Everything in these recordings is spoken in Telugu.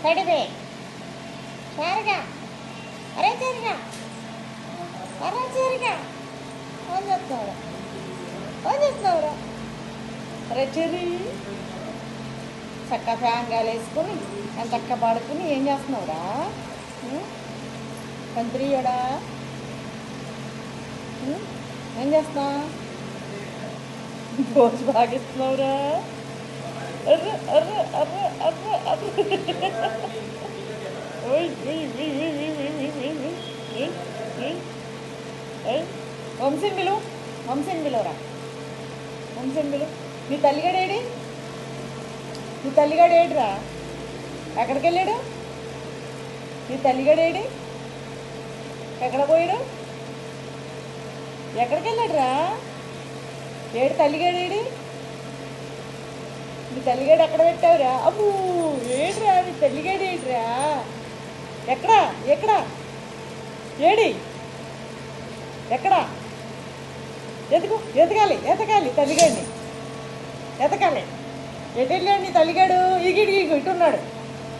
కడివే చారుగా అరే చారుగా అరే చారుగా ఏం చేస్తున్నావురా ఏం చేస్తున్నావురా అరే చెరి చక్క ఫ్యాన్ గాలి వేసుకుని ఎంత చక్క పడుకుని ఏం చేస్తున్నావురా కంత్రియోడా ఏం చేస్తున్నా రోజు బాగిస్తున్నావురా అర్ర అర్ర అర్ర అర్ర అర్ర వంశం బిలు వంశం బిలురా వంశం బిలు నీ తల్లిగాడేడి నీ తల్లిగాడేడిరా ఎక్కడికి వెళ్ళాడు నీ తల్లిగాడేడి ఎక్కడ పోయాడు ఎక్కడికి వెళ్ళాడురా ఏడు తల్లిగాడేడి నీ తల్లిగాడు ఎక్కడ పెట్టావురా అబ్బూ ఏడురా నీ తల్లిగాడు ఏడురా ఎక్కడా ఎక్కడా ఏడి ఎక్కడా ఎతకాలి ఎతకాలి తల్లిగాడిని ఎతకాలి ఎటు వెళ్ళాడు నీ తల్లిగాడు ఇగిడి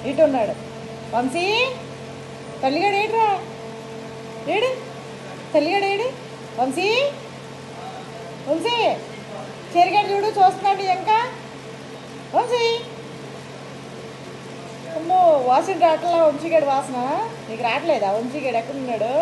ఇటున్నాడు వంశీ తల్లిగాడు ఏడురా ఏడు తల్లిగాడు ఏడు వంశీ వంశీ చెరిగాడు చూడు చూస్తున్నాడు ఇంకా వంశీ అమ్మో వాసన రావట్లా వంశీగాడు వాసన నీకు రావట్లేదా వంశీగాడు ఎక్కడున్నాడు